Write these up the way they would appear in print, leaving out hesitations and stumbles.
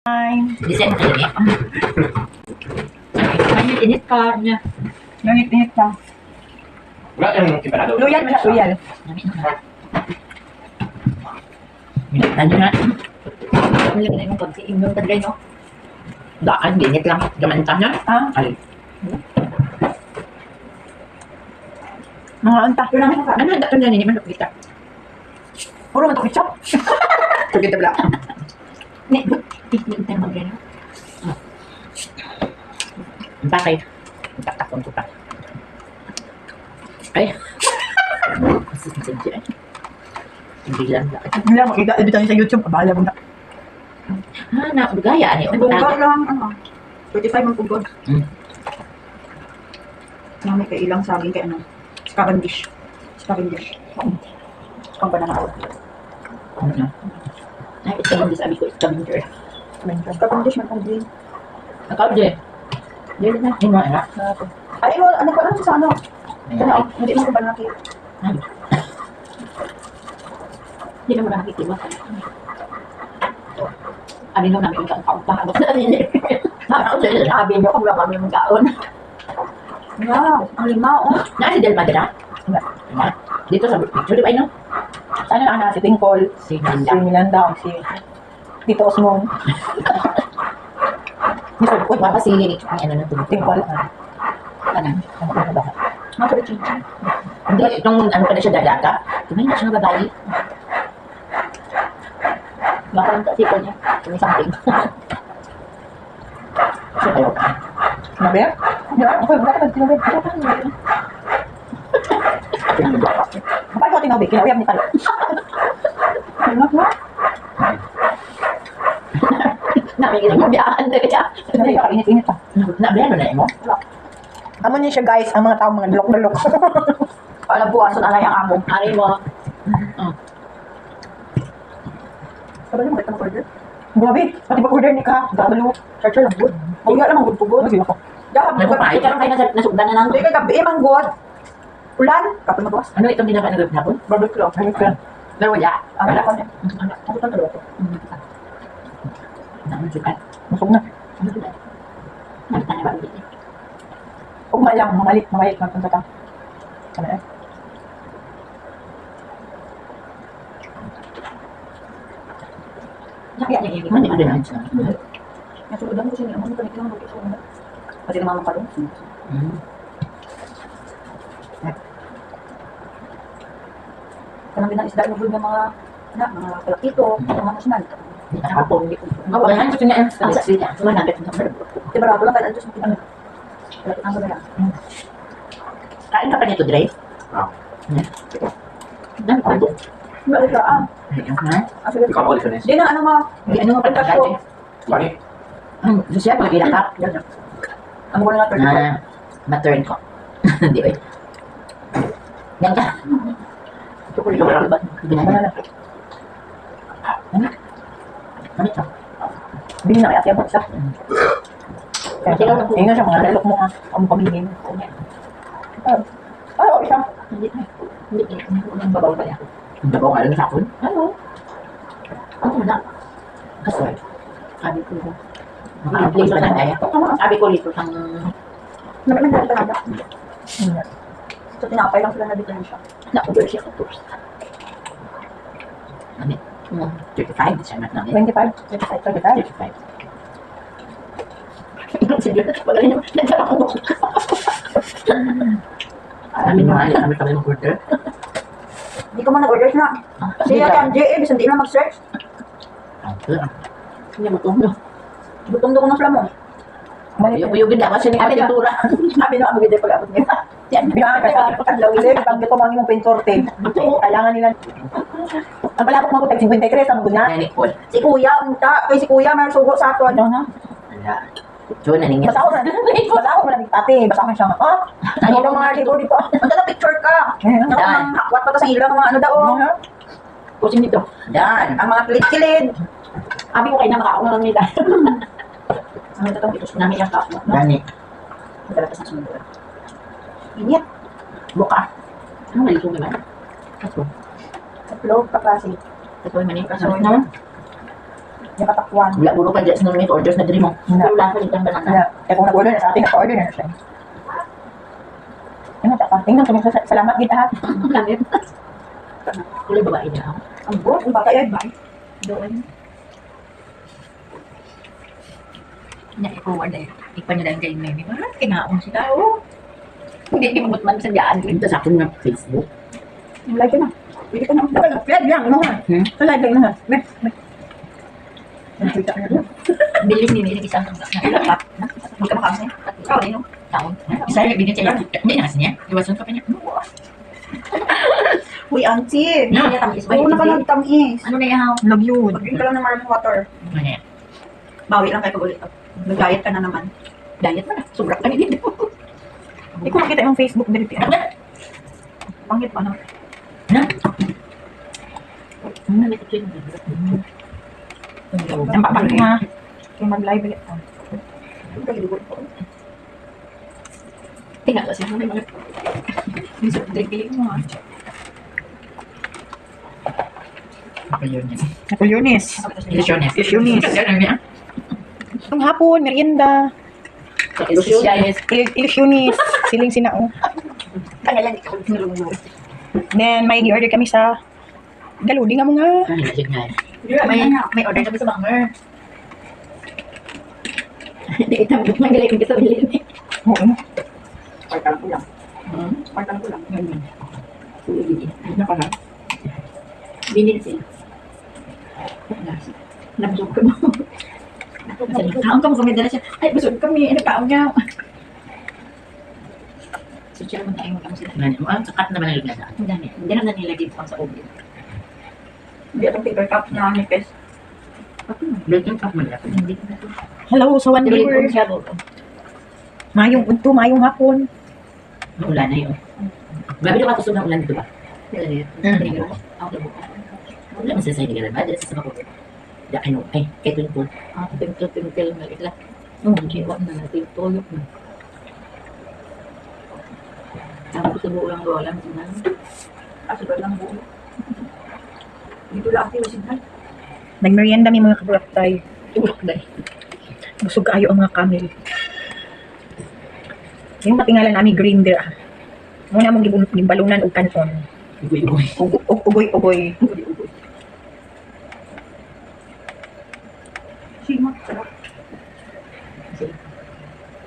Design ka lagi. Init ka niya. Langit-langit pa. Wala yung temperado. Loyal na, loyal. Ano na? Ang lagi na yung konti. Yung tagay, no? Daan, init lang. Gamantang na. Ah, Ay. mga anta. Ano ang dato na nini? Manok kita. Puro man ito ketchup. Kita pala. Nek, hindi tayo mag-gano. Bakit? Taktakon ko pa. Ay. Hindi lang. Hindi lang, makita. Ibig tayo sa YouTube. Abala mo na. Na, gaya ni. Pugod lang, ano. 35 ang pugod. Mami kay ilang saging kay ano. Cavendish. Cavendish. Ang banana. Ay, ito yung sabi ko, scavenger. Cavendish man ang green. Nakao dyan. Dito na. Hindi mo, anak. Ay, mo, ano ko lang sa ano. Ano, hindi mo ko ba nakita? Hindi naman nakikita. Abi nyo namin yung kampahagos na rin. Abi nyo kung wala kami yung kaon. Wow, ang lima, oh. Nasa Del Madera? Dito sa picture, di ba yun? Ano na, si Twinkle, Si si Ganda. Milanda, si Tito Osmond. Mr. Kut, baka si ano na tuloy. Twinkle. Ano? Ano ba? Mga chinchin. Hindi, itong ano pa na siya dalaga. Tumay na siya nga babae. Baka lang kasi ko niya. Tumay something. So, ayaw ka. Sinabi? Ako, wala ka ba sinabi? Kapag ko tinabi, kinauyab ni Palo. Ano ba? Namin mo biyaan na kaya. Sinabi ka, init-init pa. Nabihan mo na mo? Amo niyo siya guys, ang mga tao mga dulok-dulok. Alam po, asan alay ang amo. Ari mo. Sabi niyo, makita mag-order? Grabe, pati mag-order ni ka. Gabalo. Charger lang good. Huwag lang mag-pugod. Lagi ako. Yakap, Nagpapahit ka lang kayo nasugdan na lang. Hindi ka gabi, mang good. Ulan, kapag magwas. Ano itong dinaka na hapon? Barbecue. Barbecue. Pero wala. Ang wala ko niya. Ano pa talaga ito? Ano sukat? Masog na. Ano sukat? Ano tayo ba ulit? Ugma lang, mamalik, magpunta ka. Ano eh? Kaya niya ibig. Ano din siya? Nasulodan ko siya niya. Ano panik lang mag-isog na. Pati naman pa doon. Kanang binang isda yung mga mga kalakito, mga musman. Ako. Ako ba yan? Gusto niya ang saksi niya. Suman natin sa mga. Di barato lang, kaya Diyos mo pinang. Kalakit ang bagay. Kain ka pa nito, Dre? Ah. Dan pa doon. Balik ka, ah. Ah, sige. Ikaw ako listenes. Di na, ano mo. Di ano nga pagkakas eh. Bani? Gusto siya pag ilakap. Ano ko na nga, 35. Ma-turn ko. Di ba? Yan ka. Chocolate ka ba? Binaya na. Ano? Ano ito? Bili na kaya siya po isa. Tingnan siya, mga lalok mo nga. Ang pamilin. Oo, isa. Hindi. Ang babaw ba yan? Ang babaw ka lang sa akin? Ano? Ano na? Kasi, sabi ko, maka-play ko na kaya. Sabi ko dito sang... Naman na talaga. So, tinapay lang sila na dito siya. Na-order siya ko first. Ano? 35, siya na lang. 25? 25? 35. Sige, wala niyo. Nagkaroon ko. Amin mo, amin kami mag-order. Hindi ko man nag-order na. Kasi yan, JA, bisan di na mag-search. Hindi mo ito. Gutom doon ko ng sila mo. Uyugin na kasi ni Ate Tura. Sabi na, abigay din pag-abot niya. Yan, binakakasya. Pagkakalawi, pag ito mga yung pinsorte. Kailangan nila. Ang palapok mga kutag, 53, ang guna. Si Kuya, unta. Kay si Kuya, may sugo sa ato. Ano na? Wala. So, naningin. Basta ako na. Basta ako na. Ate, basta ako siya. Oh, ano yung mga libo dito? Ang na picture ka. Ang hakwat pa sa ilang mga ano daw. Kusing dito. Dan. Ang mga kilit-kilid. Abi ko kayo na makakauna lang nila. Ano ito itong ito? Namin yung kapwa. Dani. Talaga sa sunod. Init. Buka. Ano malisong naman? Kaso. Sa flow, kapasi. Ito yung manin. Kaso, No? Yung katakwan. Wala puro pa dyan sa may orders na dream mo. Pero lang sa litang banana. Kaya, kung nag-order na sa atin, nag-order na siya. Ano, tingnan ko salamat gid ha. Langit. Kulay babae niya. Ang buot, ang bata yan ba? Doon. Na-forward na yun. Ipa niya lang kayo na yun. Kinaon sila. Oh. Hindi mabot man sa dyan. Ito sa akin na Facebook. Yung like na. Pwede ko na. Live lang, ano ha? Sa live lang ha. Bilis ni Mili isang dapat. Hindi ka makakasya. Ikaw rin no? Taon. Isa yung binigyan siya. Hindi na kasi niya. Iwasan ka pa niya. Uy, auntie. No, niya tamis ba? Oo, tamis. Ano na yaw? Love you. Mag-drink ka lang ng maraming water. Ano yan? Bawi lang kayo pag ulit. Mag-diet ka na naman. Diet mo na. Sobra ka nito. Hindi ko makita yung Facebook dito. Pangit pa na. Na? Ano na ito yung Ang papalik nga. Yung mag-live ulit. tingnan kasi may mga drink mo ha. Napoleones. Ilusyones. Ilusyones. Ang hapon, merienda. Ilusyones. Ilusyones. Siling sinao. Kaya lang ikaw tinulungan. Then, may order kami sa Galudi nga mo nga. May order kami sa Banger. Hindi kita magaling kita bilhin eh. Oo. Parang ko lang. Parang ko lang. Ano pa na? Binil sila. Nabusog ka mo. Kaon ka mo kami dala siya. Ay, busog kami. Ano kaon niya? So, siya naman tayo mo sila. Ang sakat naman ang lugar. Ang dami. Hindi naman nilagay pang sa oven. Hindi atong paper cup na nipis. Built-in cup mo lang. Hindi ko na ito. Hello, so one Tuloy viewer. ko siya doon. Mayong unto, mayong hapon. Ulan na yun. Grabe na kakusog ng ulan dito ba? Wala man sa side nila ba? Dito sa bako. Ano, ay, kaya ito yung pool. Pinto na ito. Hindi ko na natin tuyok na. Tapos sa buo lang doon, alam mo na. Kaso ba lang buo? Dito lang ati usin. Nagmerienda may mga kaburatay. Tulok dahil. Busog kayo ang mga camel. Yung matingalan namin green beer. Muna mong gibalunan o kanon. Ugoy-ugoy. Ugoy-ugoy. Sima, sarap.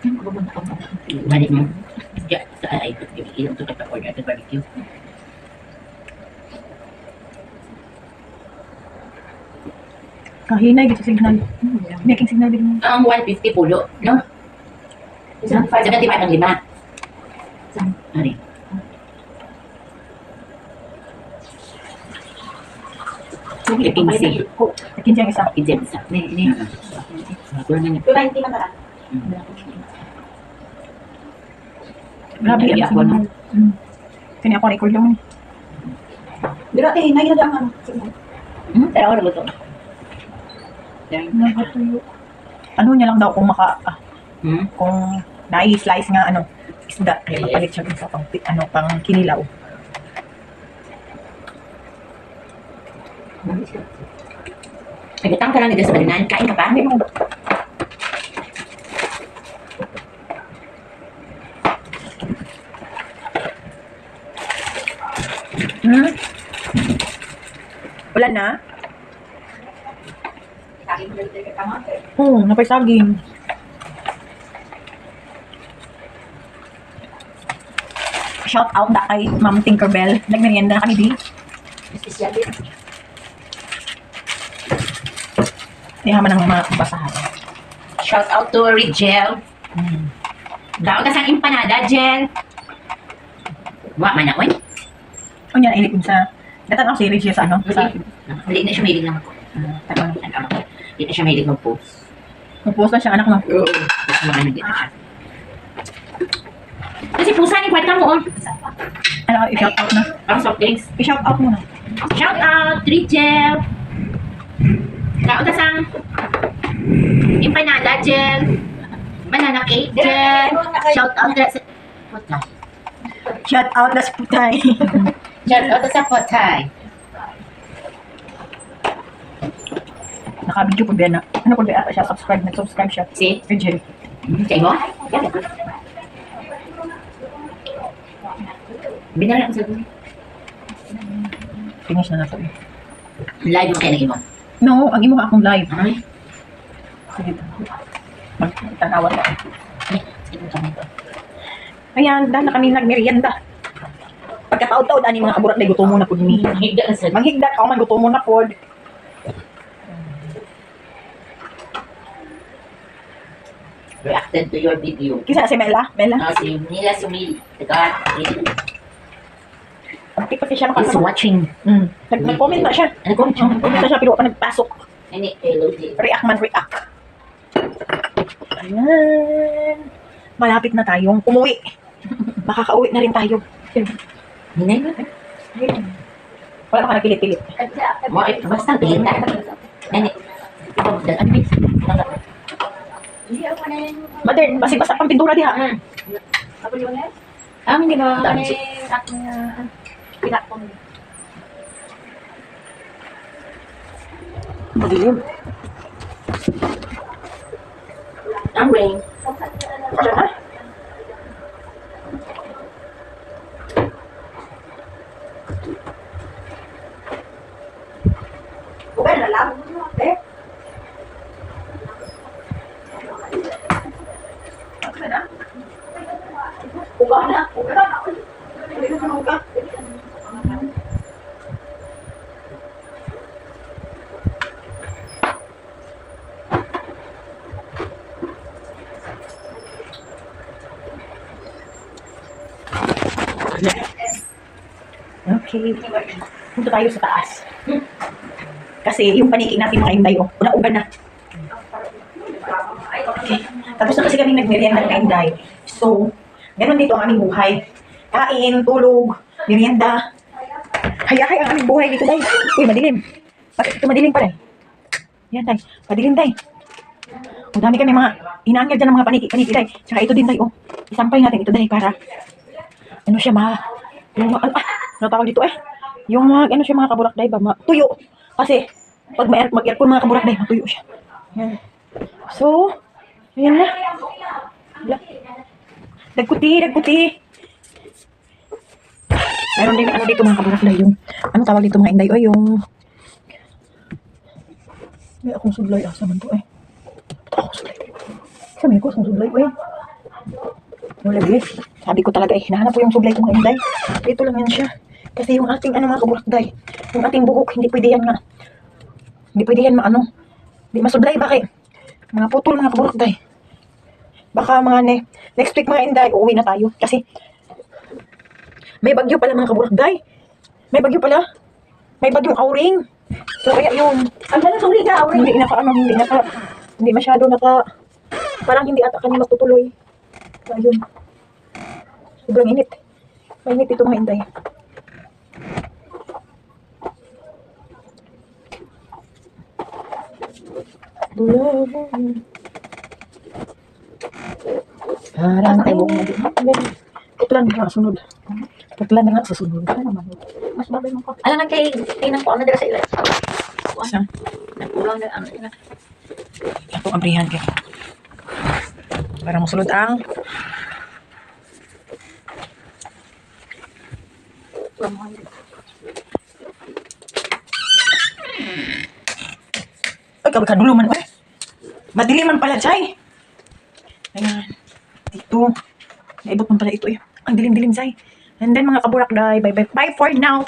Ano ba ba na ako? Balik mo. Ya, sa ay, ilang ito ka order at barbecue. Kahinay gito signal. Making signal din mo. Ang 150 pulo, no? 75 ang 5. Ano? Kinsi. Kinsi ang isa. Kinsi ang isa. Ni. Ako na niya. 20 man na. Grabe Hindi ang ako, no? signal. Kani ako record lang. Dira te hinay na daman. Pero ako na ito. Ano niya lang daw kung Hmm? kung nai-slice nga ano isda kaya mapalit siya dun sa pang kinilaw. Nagutang ka lang dito sa balinan. Kain ka pa? Hindi mo Wala na? Oo, napay saging. Shout out na kay Ma'am Tinkerbell. Nagmerienda na kami di. Espesyal din. Hindi naman ang mga basahan. Shout out to Rigel. Daon ka sa empanada, Jel. Wa man ako eh. O niya, ilikod sa... Natanong si Reggie sa ano? Sa... Hindi na siya mahilig ng hindi na siya mahilig mag-post. Mag-post na siya anak mo. Oo. Tapos mga nandito siya. Kasi pusa ni kwenta mo, oh. Ano, i-shout out na. Ang soft drinks. I-shout out mo na. Shout out, Rigel. Daon ka sang empanada, Jel. Banana cake, Jel. Shout out sa... What the? Shout out na sa putay. Shout out sa Potay. Naka-video po biya na. Ano po biya ata siya? Nag-subscribe siya. Si? Virgil. Kaya mo? Yan. Binala ko sa doon. Finish na natin. Live mo kayo ng imo. No, ang imo akong live. Ay. Sige. Magtanawan na. Ay. Sige mo ito. Ayan, dahil na kami nagmerienda. Pagkataod-taod, ani mga kaburat na gutom mo na po ni. Higda na sa... Manghigda ka, man gutom mo na po. Reacted to your video. Kisa si Mela? Mela? Si Nila Sumil. Teka. Pagtik pa siya Is nakasama. watching. Nag-comment na siya. Ano ko? Nag-comment na siya, pero pa nagpasok. Ini, Elodie. React man, react. Ayan. Malapit na tayong umuwi. Makaka-uwi na rin tayo. Hinay na. Wala na ka nagpilit-pilit. Basta bilhin na. Ini. Ano ba? Mother, basa-basa pang pintura diha. Hindi ba? Madilim. Ang ring. Wala na. Okay na lang. Eh? Okay na. Uga na. Uga na. Uga. Okay. Punta tayo sa taas. Kasi yung paniki natin mga inday, oh, una-ugan na. Okay. Tapos na kasi kami nagmerienda ng inday. So, ganun dito ang aming buhay. Kain, tulog, merienda. Hayahay ang aming buhay dito, day. Uy, madilim. Bakit ito madilim pa rin? Yan, day. Madilim, day. O, dami kami mga inaanggal dyan ng mga paniki, day. Tsaka ito din, day, oh. Isampay natin ito, day, para ano siya, yung ano tawag dito, yung ano siya, mga kaburak, day, ba, tuyo. Kasi, pag mag-aircon mga kaburak, day, matuyo siya. Yan. So, ayan na. Dagkuti. Meron din ano dito mga kaburak, day, yung, ano tawag dito mga inday, o yung, may akong sublay, asa man to, akong sublay. Sabi ko, akong sublay, yung lagi. Sabi ko talaga, hinahanap ko yung sublay ko mga inday. Ito lang yan siya. Kasi yung ating ano mga kaburak, day, yung ating buhok, hindi pwede yan nga. Hindi pwede yan maano. Hindi masublay, bakit? Mga putol mga kaburak, day. Baka mga next week mga inday, uuwi na tayo. Kasi may bagyo pala mga kaburak, day. May bagyo pala. May bagyong auring. So kaya yung ang dala suri ka, auring. Hindi masyado parang hindi ata kami matutuloy. So ayun. Sobrang init. Mainit ito mga inday. Parang tayo mo. Putlan na sunod. Putlan na sa sunod. Mas babay mo ko. Alam nga kay tingnan ko ano dira sa ila. Sa Nagkulang na ano na. ito ang brihan ka. Para masulod ang ay, kadulo man. Madili man pala, Jai. Ayan. Dito. Naibot man pala ito. Ang dilim-dilim, Jai. And then, mga kaburak, bye-bye. Bye for now.